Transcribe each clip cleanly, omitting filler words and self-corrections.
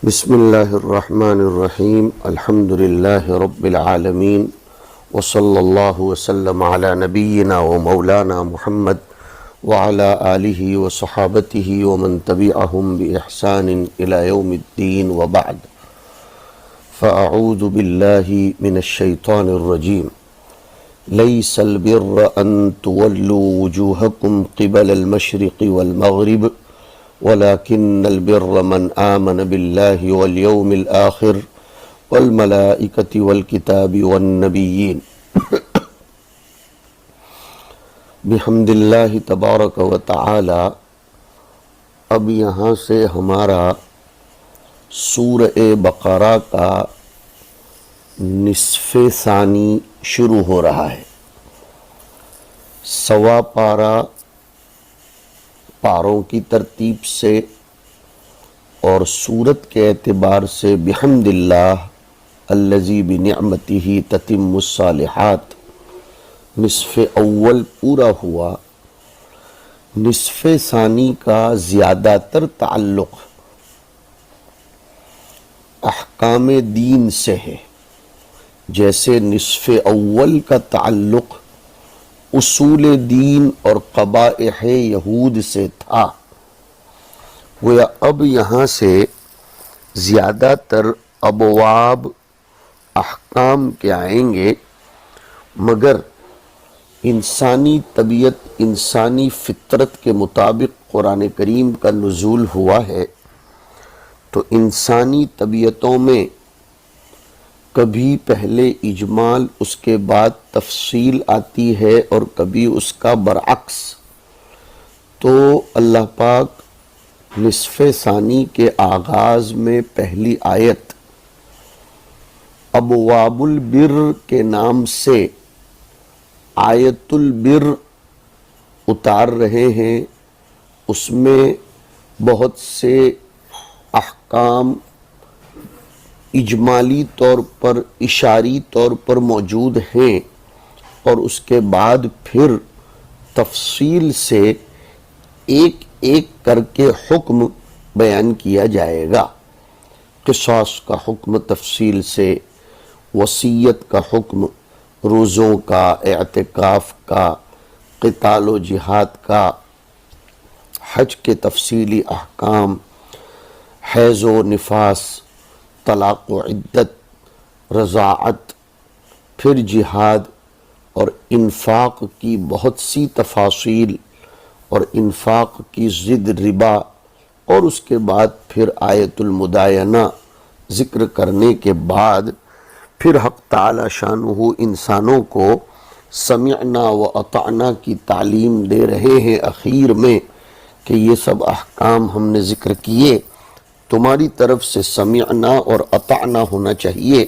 بسم اللہ الرحمن الرحیم الحمد للہ رب العالمین وصلی اللہ وسلم علی نبینا و مولانا محمد وعلی آلہ وصحابتہ ومن تبعہم بإحسان إلی یوم الدین وبعد فاعوذ باللہ من الشیطان الرجیم لیس البر ان تولوا وجوہکم قبل المشرق والمغرب ولكن البر من آمن بالله واليوم الآخر والملائكة والكتاب والنبيين بحمد اللہ تبارک و تعالی۔ اب یہاں سے ہمارا سورہ بقرہ کا نصف ثانی شروع ہو رہا ہے۔ سوا پارہ پاروں کی ترتیب سے اور صورت کے اعتبار سے بحمد اللہ الذی بنعمتہ تتم الصالحات نصف اول پورا ہوا۔ نصف ثانی کا زیادہ تر تعلق احکام دین سے ہے، جیسے نصف اول کا تعلق اصول دین اور قبائح یہود سے تھا۔ گویا اب یہاں سے زیادہ تر ابواب احکام کے آئیں گے، مگر انسانی طبیعت، انسانی فطرت کے مطابق قرآن کریم کا نزول ہوا ہے، تو انسانی طبیعتوں میں کبھی پہلے اجمال، اس کے بعد تفصیل آتی ہے، اور کبھی اس کا برعکس۔ تو اللہ پاک نصف ثانی کے آغاز میں پہلی آیت ابواب البر کے نام سے آیت البر اتار رہے ہیں۔ اس میں بہت سے احکام اجمالی طور پر، اشاری طور پر موجود ہیں، اور اس کے بعد پھر تفصیل سے ایک ایک کر کے حکم بیان کیا جائے گا۔ قصاص کا حکم تفصیل سے، وصیت کا حکم، روزوں کا، اعتکاف کا، قتال و جہاد کا، حج کے تفصیلی احکام، حیض و نفاس، طلاق و عدت، رضاعت، پھر جہاد اور انفاق کی بہت سی تفاصیل، اور انفاق کی ضد ربا، اور اس کے بعد پھر آیت المدائنہ ذکر کرنے کے بعد پھر حق تعالی شانہ انسانوں کو سمعنا و اطعنا کی تعلیم دے رہے ہیں اخیر میں، کہ یہ سب احکام ہم نے ذکر کیے، تمہاری طرف سے سمعنا اور اطعنا ہونا چاہیے،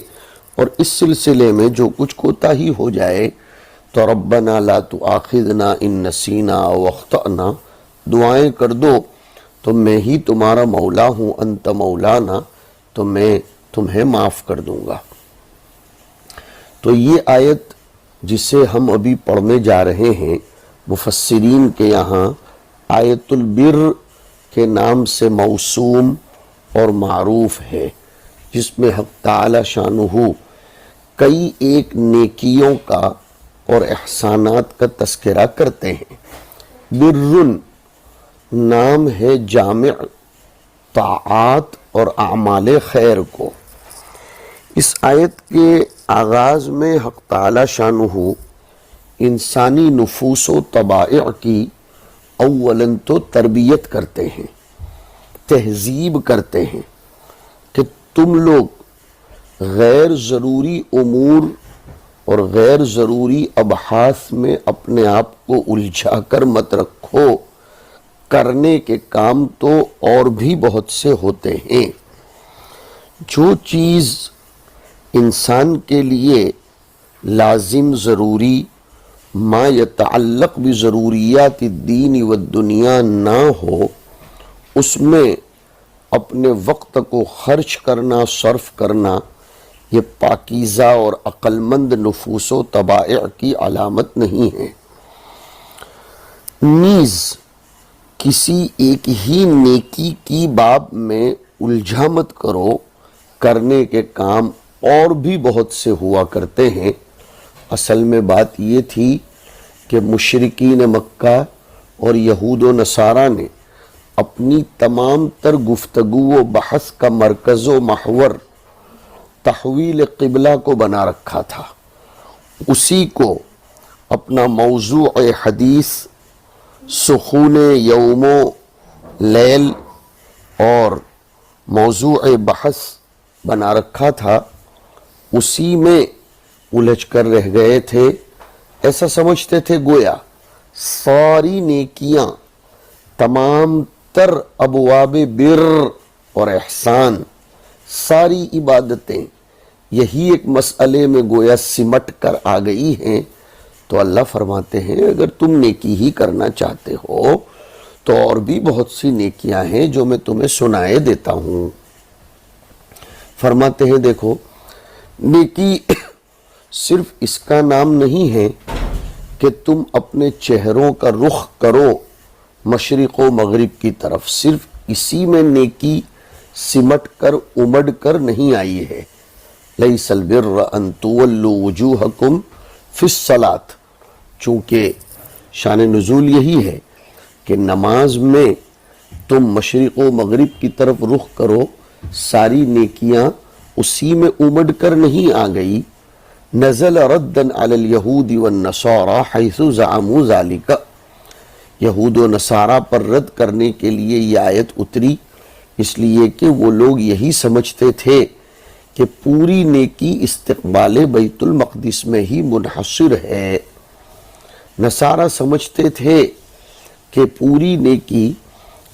اور اس سلسلے میں جو کچھ کوتاہی ہو جائے تو ربنا لا تؤاخذنا ان نسینا واخطأنا دعائیں کر دو، تو میں ہی تمہارا مولا ہوں، انت مولانا، تو میں تمہیں معاف کر دوں گا۔ تو یہ آیت جسے ہم ابھی پڑھنے جا رہے ہیں، مفسرین کے یہاں آیت البر کے نام سے موسوم اور معروف ہے، جس میں حق تعالی شانہ کئی ایک نیکیوں کا اور احسانات کا تذکرہ کرتے ہیں۔ برن نام ہے جامع طاعات اور اعمال خیر کو۔ اس آیت کے آغاز میں حق تعالی شانہ انسانی نفوس و طبائع کی اولاً تو تربیت کرتے ہیں، تہذیب کرتے ہیں، کہ تم لوگ غیر ضروری امور اور غیر ضروری ابحاث میں اپنے آپ کو الجھا کر مت رکھو، کرنے کے کام تو اور بھی بہت سے ہوتے ہیں۔ جو چیز انسان کے لیے لازم، ضروری، ما یتعلق بضروریات الدین والدنیا نہ ہو، اس میں اپنے وقت کو خرچ کرنا، صرف کرنا، یہ پاکیزہ اور عقل مند نفوس و طبائع کی علامت نہیں ہے۔ نیز کسی ایک ہی نیکی کی باب میں الجھا مت کرو، کرنے کے کام اور بھی بہت سے ہوا کرتے ہیں۔ اصل میں بات یہ تھی کہ مشرکین مکہ اور یہود و نصارہ نے اپنی تمام تر گفتگو و بحث کا مرکز و محور تحویل قبلہ کو بنا رکھا تھا۔ اسی کو اپنا موضوع حدیث، سخون یوم و لیل اور موضوع بحث بنا رکھا تھا، اسی میں الجھ کر رہ گئے تھے۔ ایسا سمجھتے تھے گویا ساری نیکیاں، تمام تر ابواب بر اور احسان، ساری عبادتیں یہی ایک مسئلے میں گویا سمٹ کر آ گئی ہیں۔ تو اللہ فرماتے ہیں اگر تم نیکی ہی کرنا چاہتے ہو تو اور بھی بہت سی نیکیاں ہیں جو میں تمہیں سنائے دیتا ہوں۔ فرماتے ہیں دیکھو، نیکی صرف اس کا نام نہیں ہے کہ تم اپنے چہروں کا رخ کرو مشرق و مغرب کی طرف، صرف اسی میں نیکی سمٹ کر امڑ کر نہیں آئی ہے۔ لیس البر ان تولوا وجوہکم فی الصلاۃ، چونکہ شان نزول یہی ہے کہ نماز میں تم مشرق و مغرب کی طرف رخ کرو، ساری نیکیاں اسی میں امڑ کر نہیں آ گئی۔ نزل ردا علی الیہود والنصارى حیث زعموا ذلک، یہود و نصارہ پر رد کرنے کے لیے یہ آیت اتری، اس لیے کہ وہ لوگ یہی سمجھتے تھے کہ پوری نیکی استقبال بیت المقدس میں ہی منحصر ہے۔ نصارہ سمجھتے تھے کہ پوری نیکی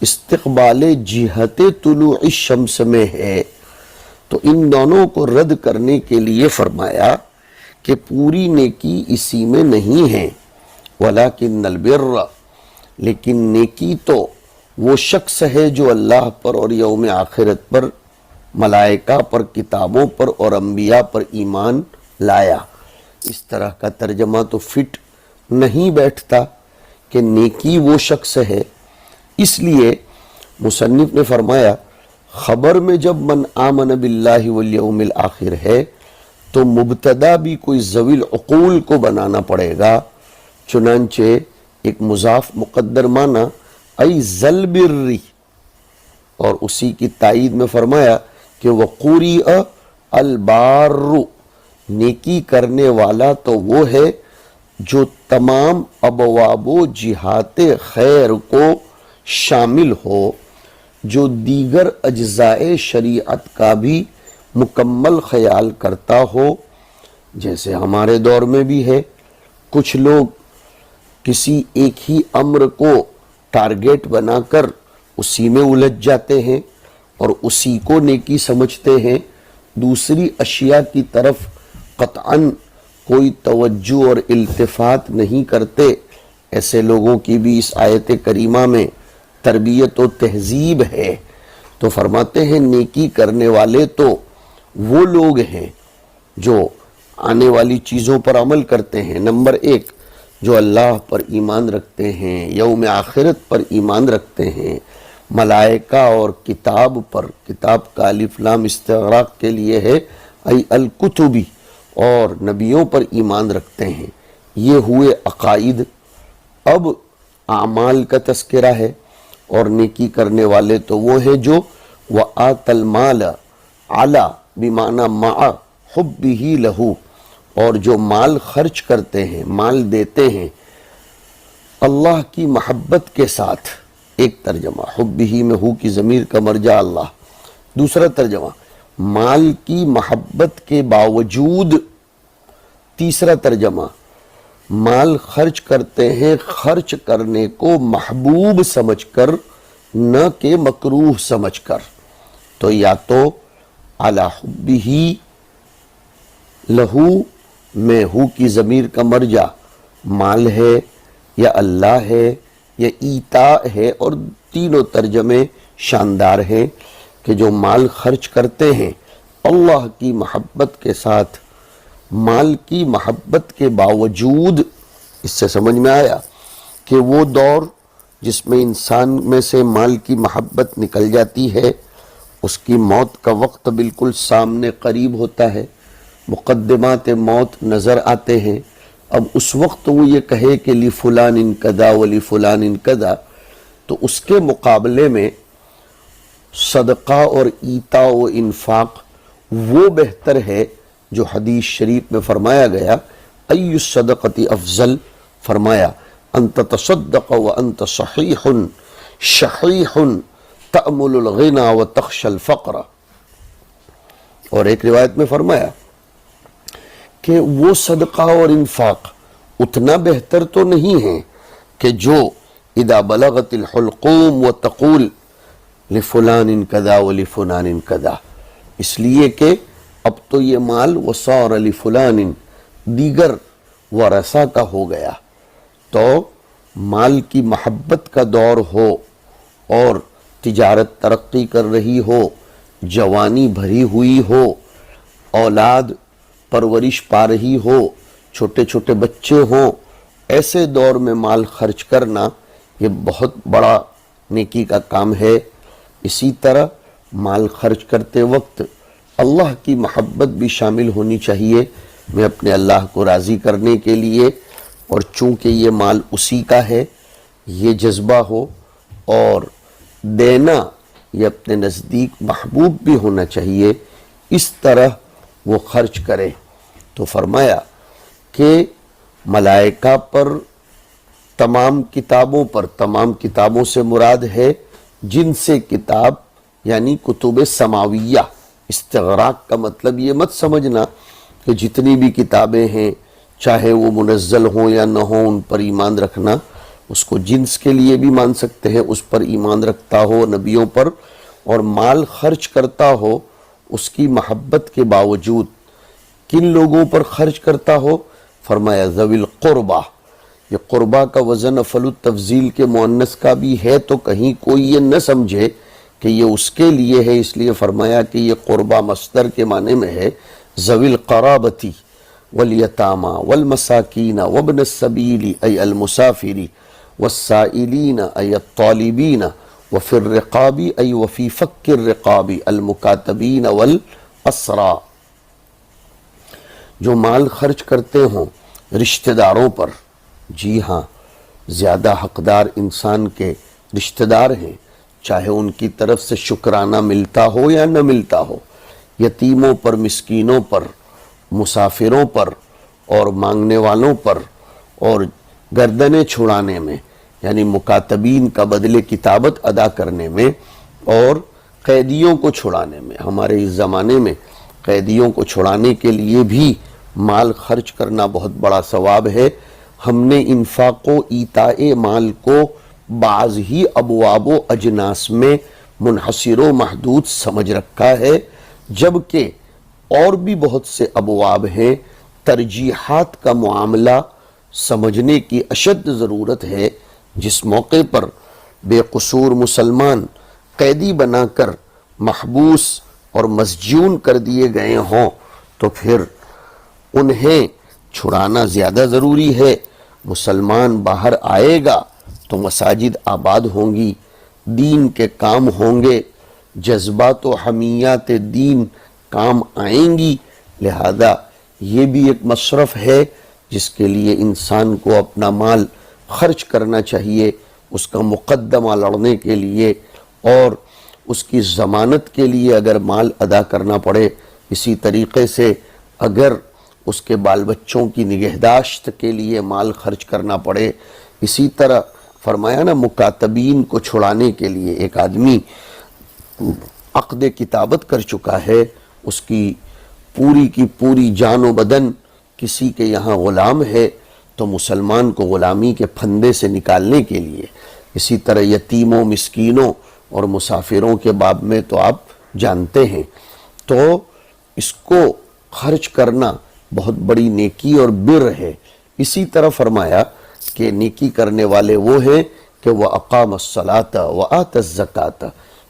استقبال جہت طلوع الشمس میں ہے۔ تو ان دونوں کو رد کرنے کے لیے فرمایا کہ پوری نیکی اسی میں نہیں ہے۔ وَلَكِنَّ الْبِرَّ، لیکن نیکی تو وہ شخص ہے جو اللہ پر اور یوم آخرت پر، ملائکہ پر، کتابوں پر اور انبیاء پر ایمان لایا۔ اس طرح کا ترجمہ تو فٹ نہیں بیٹھتا کہ نیکی وہ شخص ہے۔ اس لیے مصنف نے فرمایا خبر میں جب من آمن باللہ والیوم الآخر ہے تو مبتدا بھی کوئی ذوی العقول کو بنانا پڑے گا، چنانچہ ایک مضاف مقدر مانا ای ذل بری، اور اسی کی تائید میں فرمایا کہ وقوریء البار، نیکی کرنے والا تو وہ ہے جو تمام ابواب و جہات خیر کو شامل ہو، جو دیگر اجزاء شریعت کا بھی مکمل خیال کرتا ہو۔ جیسے ہمارے دور میں بھی ہے، کچھ لوگ کسی ایک ہی امر کو ٹارگیٹ بنا کر اسی میں الجھ جاتے ہیں اور اسی کو نیکی سمجھتے ہیں، دوسری اشیاء کی طرف قطعاً کوئی توجہ اور التفات نہیں کرتے۔ ایسے لوگوں کی بھی اس آیت کریمہ میں تربیت و تہذیب ہے۔ تو فرماتے ہیں نیکی کرنے والے تو وہ لوگ ہیں جو آنے والی چیزوں پر عمل کرتے ہیں۔ نمبر ایک، جو اللہ پر ایمان رکھتے ہیں، یوم آخرت پر ایمان رکھتے ہیں، ملائکہ اور کتاب پر، کتاب کا الف لام استغراق کے لیے ہے، ای الکتبی، اور نبیوں پر ایمان رکھتے ہیں۔ یہ ہوئے عقائد۔ اب اعمال کا تذکرہ ہے، اور نیکی کرنے والے تو وہ ہیں جو وآت المال علی بمعنی مع حبہ لہو، اور جو مال خرچ کرتے ہیں، مال دیتے ہیں اللہ کی محبت کے ساتھ۔ ایک ترجمہ حبہ میں ہو کی ضمیر کا مرجع اللہ، دوسرا ترجمہ مال کی محبت کے باوجود، تیسرا ترجمہ مال خرچ کرتے ہیں خرچ کرنے کو محبوب سمجھ کر، نہ کہ مکروہ سمجھ کر۔ تو یا تو علی حبہ لہو میں ہو کی ضمیر کا مرجع مال ہے یا اللہ ہے یا ایتاء ہے، اور تینوں ترجمے شاندار ہیں کہ جو مال خرچ کرتے ہیں اللہ کی محبت کے ساتھ، مال کی محبت کے باوجود۔ اس سے سمجھ میں آیا کہ وہ دور جس میں انسان میں سے مال کی محبت نکل جاتی ہے اس کی موت کا وقت بالکل سامنے قریب ہوتا ہے، مقدمات موت نظر آتے ہیں. اب اس وقت وہ یہ کہے کہ لی فلان کذا ولی فلان کذا، تو اس کے مقابلے میں صدقہ اور ایتا و انفاق وہ بہتر ہے جو حدیث شریف میں فرمایا گیا ای الصدقۃ افضل، فرمایا انت تصدق وانت صحیح شحیح تأمل الغنى وتخشى الفقر. اور ایک روایت میں فرمایا کہ وہ صدقہ اور انفاق اتنا بہتر تو نہیں ہے کہ جو اذا بلغت الحلقوم وتقول لفلان کذا ولفلان کذا، اس لیے کہ اب تو یہ مال وصار لفلان دیگر ورثہ کا ہو گیا. تو مال کی محبت کا دور ہو اور تجارت ترقی کر رہی ہو، جوانی بھری ہوئی ہو، اولاد پرورش پا رہی ہو، چھوٹے چھوٹے بچے ہوں، ایسے دور میں مال خرچ کرنا یہ بہت بڑا نیکی کا کام ہے. اسی طرح مال خرچ کرتے وقت اللہ کی محبت بھی شامل ہونی چاہیے. میں اپنے اللہ کو راضی کرنے کے لیے، اور چونکہ یہ مال اسی کا ہے، یہ جذبہ ہو، اور دینا یہ اپنے نزدیک محبوب بھی ہونا چاہیے، اس طرح وہ خرچ کرے. تو فرمایا کہ ملائکہ پر، تمام کتابوں پر، تمام کتابوں سے مراد ہے جن سے کتاب یعنی کتب سماویہ. استغراق کا مطلب یہ مت سمجھنا کہ جتنی بھی کتابیں ہیں چاہے وہ منزل ہوں یا نہ ہوں ان پر ایمان رکھنا. اس کو جنس کے لیے بھی مان سکتے ہیں، اس پر ایمان رکھتا ہو نبیوں پر، اور مال خرچ کرتا ہو اس کی محبت کے باوجود. کن لوگوں پر خرچ کرتا ہو؟ فرمایا ذوی القربہ. یہ قربہ کا وزن افعل التفضیل کے مؤنث کا بھی ہے، تو کہیں کوئی یہ نہ سمجھے کہ یہ اس کے لیے ہے، اس لیے فرمایا کہ یہ قربہ مصدر کے معنی میں ہے. ذوی القرابۃ والیتامى والمساکین وابن السبیل ای المسافر والسائلین ای الطالبین وفی الرقاب ای وفی فک الرقاب المکاتبین والاسرى. جو مال خرچ کرتے ہوں رشتہ داروں پر، جی ہاں، زیادہ حقدار انسان کے رشتہ دار ہیں، چاہے ان کی طرف سے شکرانہ ملتا ہو یا نہ ملتا ہو. یتیموں پر، مسکینوں پر، مسافروں پر، اور مانگنے والوں پر، اور گردنیں چھڑانے میں یعنی مکاتبین کا بدلے کتابت ادا کرنے میں، اور قیدیوں کو چھڑانے میں. ہمارے اس زمانے میں قیدیوں کو چھڑانے کے لیے بھی مال خرچ کرنا بہت بڑا ثواب ہے. ہم نے انفاق و ایتاء مال کو بعض ہی ابواب و اجناس میں منحصر و محدود سمجھ رکھا ہے، جبکہ اور بھی بہت سے ابواب ہیں. ترجیحات کا معاملہ سمجھنے کی اشد ضرورت ہے. جس موقع پر بے قصور مسلمان قیدی بنا کر محبوس اور مسجون کر دیے گئے ہوں تو پھر انہیں چھڑانا زیادہ ضروری ہے. مسلمان باہر آئے گا تو مساجد آباد ہوں گی، دین کے کام ہوں گے، جذبات و حمیات دین کام آئیں گی. لہذا یہ بھی ایک مصرف ہے جس کے لیے انسان کو اپنا مال خرچ کرنا چاہیے، اس کا مقدمہ لڑنے کے لیے اور اس کی ضمانت کے لیے اگر مال ادا کرنا پڑے. اسی طریقے سے اگر اس کے بال بچوں کی نگہداشت کے لیے مال خرچ کرنا پڑے. اسی طرح فرمایا نا، مکاتبین کو چھڑانے کے لیے ایک آدمی عقد کتابت کر چکا ہے، اس کی پوری جان و بدن کسی کے یہاں غلام ہے، تو مسلمان کو غلامی کے پھندے سے نکالنے کے لیے. اسی طرح یتیموں، مسکینوں اور مسافروں کے باب میں تو آپ جانتے ہیں، تو اس کو خرچ کرنا بہت بڑی نیکی اور بر ہے. اسی طرح فرمایا کہ نیکی کرنے والے وہ ہیں کہ وہ اقام الصلاۃ وآت الزکاۃ،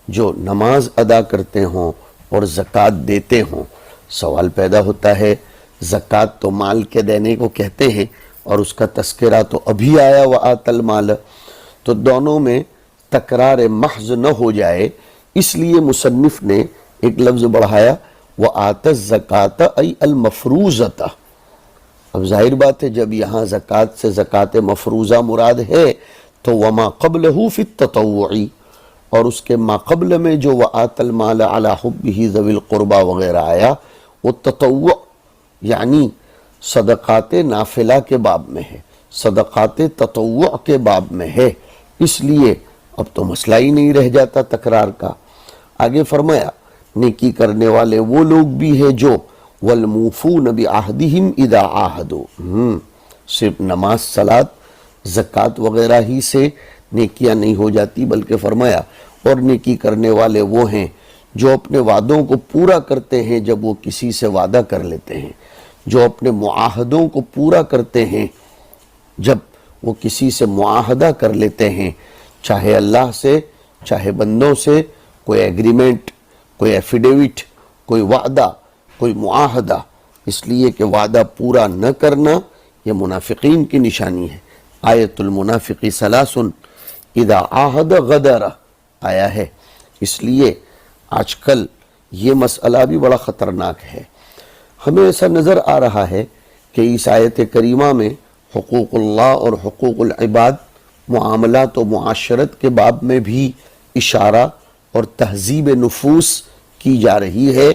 جو نماز ادا کرتے ہوں اور زکوٰۃ دیتے ہوں. سوال پیدا ہوتا ہے، زکوٰۃ تو مال کے دینے کو کہتے ہیں اور اس کا تذکرہ تو ابھی آیا وآت المال، تو دونوں میں تکرار محض نہ ہو جائے اس لیے مصنف نے ایک لفظ بڑھایا وَآتَ الزَّكَاةَ ای المفروضۃ۔ اب ظاہر بات ہے جب یہاں زکوٰۃ سے زکوٰۃ مفروضہ مراد ہے تو وما قبلہ فی التطوع، اور اس کے ما قبل میں جو وآت المال علی حبہ ذوی القربى وغیرہ آیا وہ تطوع یعنی صدقات نافلہ کے باب میں ہے، صدقات تطوع کے باب میں ہے، اس لیے اب تو مسئلہ ہی نہیں رہ جاتا تکرار کا۔ آگے فرمایا نیکی کرنے والے وہ لوگ بھی ہیں جو والموفون بعہدہم اذا عاہدوا، صرف نماز صلاۃ زکوٰۃ وغیرہ ہی سے نیکیاں نہیں ہو جاتی، بلکہ فرمایا اور نیکی کرنے والے وہ ہیں جو اپنے وعدوں کو پورا کرتے ہیں جب وہ کسی سے وعدہ کر لیتے ہیں، جو اپنے معاہدوں کو پورا کرتے ہیں جب وہ کسی سے معاہدہ کر لیتے ہیں، چاہے اللہ سے چاہے بندوں سے، کوئی ایگریمنٹ، کوئی ایفیڈیوٹ، کوئی وعدہ، کوئی معاہدہ، اس لیے کہ وعدہ پورا نہ کرنا یہ منافقین کی نشانی ہے۔ آیت المنافق ثلاث اذا عاہد غدر آیا ہے، اس لیے آج کل یہ مسئلہ بھی بڑا خطرناک ہے۔ ہمیں ایسا نظر آ رہا ہے کہ اس آیت کریمہ میں حقوق اللہ اور حقوق العباد، معاملات و معاشرت کے باب میں بھی اشارہ اور تہذیب نفوس کی جا رہی ہے،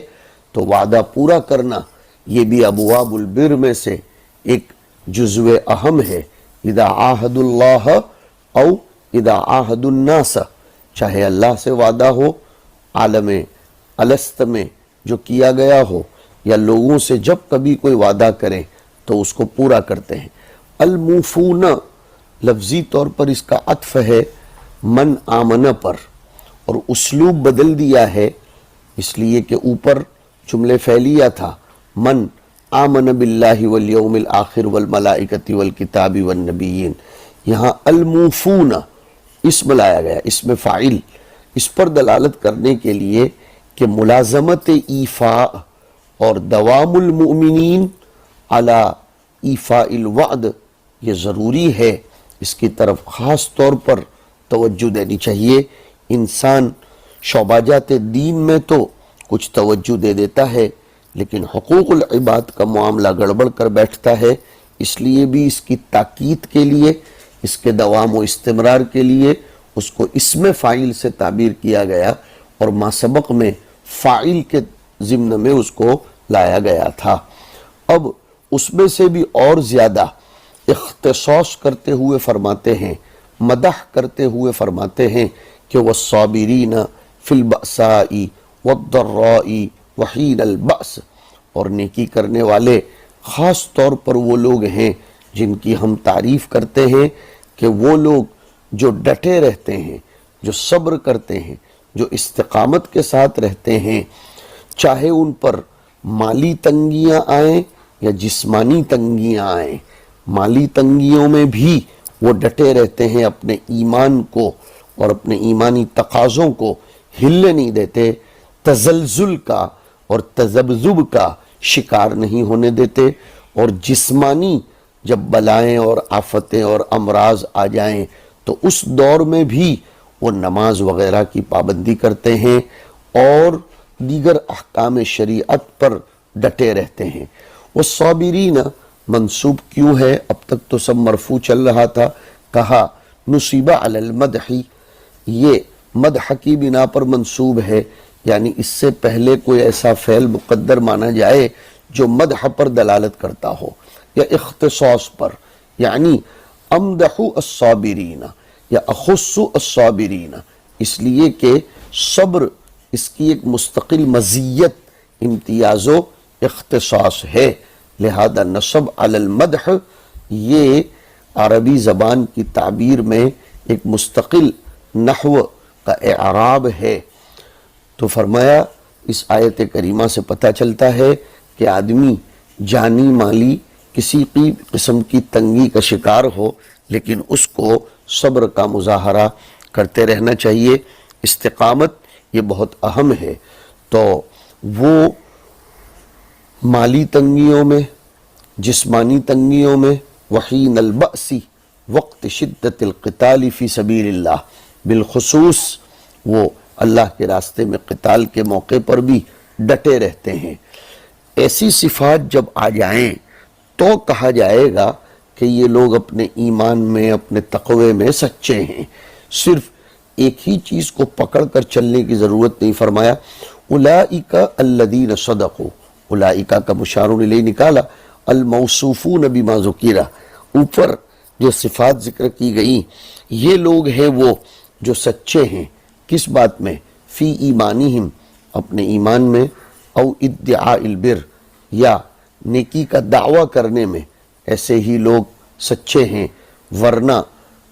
تو وعدہ پورا کرنا یہ بھی ابواب البر میں سے ایک جزو اہم ہے۔ اذا عاہد اللہ او اذا عاہد الناس، چاہے اللہ سے وعدہ ہو عالم الست میں جو کیا گیا ہو، یا لوگوں سے جب کبھی کوئی وعدہ کریں تو اس کو پورا کرتے ہیں۔ الموفون لفظی طور پر اس کا عطف ہے من آمن پر، اور اسلوب بدل دیا ہے اس لیے کہ اوپر جملے فعلیہ تھا من آمن باللہ والیوم الآخر والملائکۃ والکتاب والنبیین، یہاں الموفون اسم لایا گیا، اسم فاعل، اس پر دلالت کرنے کے لیے کہ ملازمت ایفاء اور دوام المؤمنین علی ایفاء الوعد یہ ضروری ہے، اس کی طرف خاص طور پر توجہ دینی چاہیے۔ انسان شعباجات دین میں تو کچھ توجہ دے دیتا ہے، لیکن حقوق العباد کا معاملہ گڑبڑ کر بیٹھتا ہے، اس لیے بھی اس کی تاکید کے لیے، اس کے دوام و استمرار کے لیے اس کو اسم فاعل سے تعبیر کیا گیا، اور ما سبق میں فاعل کے ضمن میں اس کو لایا گیا تھا۔ اب اس میں سے بھی اور زیادہ اختصاص کرتے ہوئے فرماتے ہیں، مدح کرتے ہوئے فرماتے ہیں کہ والصابرین فی البأساء والضراء وحین البأس، اور نیکی کرنے والے خاص طور پر وہ لوگ ہیں جن کی ہم تعریف کرتے ہیں کہ وہ لوگ جو ڈٹے رہتے ہیں، جو صبر کرتے ہیں، جو استقامت کے ساتھ رہتے ہیں، چاہے ان پر مالی تنگیاں آئیں یا جسمانی تنگیاں آئیں، مالی تنگیوں میں بھی وہ ڈٹے رہتے ہیں، اپنے ایمان کو اور اپنے ایمانی تقاضوں کو ہلنے نہیں دیتے، تزلزل کا اور تذبذب کا شکار نہیں ہونے دیتے، اور جسمانی جب بلائیں اور آفتیں اور امراض آ جائیں تو اس دور میں بھی وہ نماز وغیرہ کی پابندی کرتے ہیں اور دیگر احکام شریعت پر ڈٹے رہتے ہیں۔ والصابرین منصوب کیوں ہے؟ اب تک تو سب مرفوع چل رہا تھا، کہا نصیب علی المدح، یہ مدح کی بنا پر منصوب ہے، یعنی اس سے پہلے کوئی ایسا فعل مقدر مانا جائے جو مدح پر دلالت کرتا ہو یا اختصاص پر، یعنی امدح الصابرین یا اخص الصابرین، اس لیے کہ صبر اس کی ایک مستقل مزیت، امتیاز و اختصاص ہے، لہذا نصب علی المدح یہ عربی زبان کی تعبیر میں ایک مستقل نحو کا اعراب ہے۔ تو فرمایا اس آیت کریمہ سے پتہ چلتا ہے کہ آدمی جانی مالی کسی قسم کی تنگی کا شکار ہو لیکن اس کو صبر کا مظاہرہ کرتے رہنا چاہیے، استقامت یہ بہت اہم ہے۔ تو وہ مالی تنگیوں میں، جسمانی تنگیوں میں، وحین البأس وقت شدت القتال فی سبیل اللہ، بالخصوص وہ اللہ کے راستے میں قتال کے موقع پر بھی ڈٹے رہتے ہیں۔ ایسی صفات جب آ جائیں تو کہا جائے گا کہ یہ لوگ اپنے ایمان میں، اپنے تقوی میں سچے ہیں۔ صرف ایک ہی چیز کو پکڑ کر چلنے کی ضرورت نہیں، فرمایا اولئک الذین صدقوا، اولئک کا مشار الیہ نکالا، الموصوفون بما ذکر، اوپر جو صفات ذکر کی گئی یہ لوگ ہیں وہ جو سچے ہیں۔ کس بات میں؟ فی ایمانہم، اپنے ایمان میں، او ادعاء البر، یا نیکی کا دعویٰ کرنے میں، ایسے ہی لوگ سچے ہیں۔ ورنہ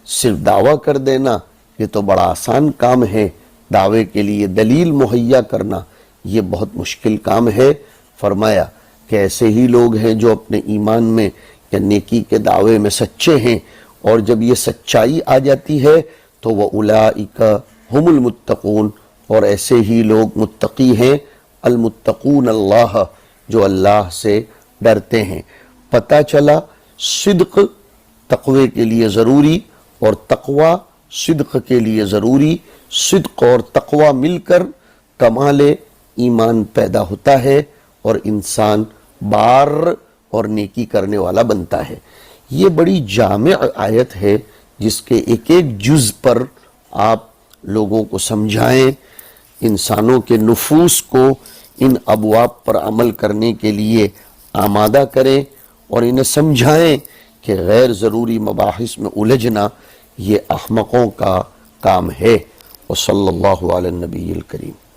صرف دعویٰ کر دینا یہ تو بڑا آسان کام ہے، دعوے کے لیے دلیل مہیا کرنا یہ بہت مشکل کام ہے۔ فرمایا کہ ایسے ہی لوگ ہیں جو اپنے ایمان میں یا نیکی کے دعوے میں سچے ہیں، اور جب یہ سچائی آ جاتی ہے تو وَأُولَئِكَ هُمُ الْمُتَّقُونَ، اور ایسے ہی لوگ متقی ہیں، المتقون اللہ، جو اللہ سے ڈرتے ہیں۔ پتہ چلا صدق تقوی کے لیے ضروری اور تقوی صدق کے لیے ضروری، صدق اور تقوی مل کر کمال ایمان پیدا ہوتا ہے اور انسان بار اور نیکی کرنے والا بنتا ہے۔ یہ بڑی جامع آیت ہے جس کے ایک ایک جز پر آپ لوگوں کو سمجھائیں، انسانوں کے نفوس کو ان ابواب پر عمل کرنے کے لیے آمادہ کریں اور انہیں سمجھائیں کہ غیر ضروری مباحث میں الجھنا یہ احمقوں کا کام ہے۔ وصلی اللہ علی النبی الکریم۔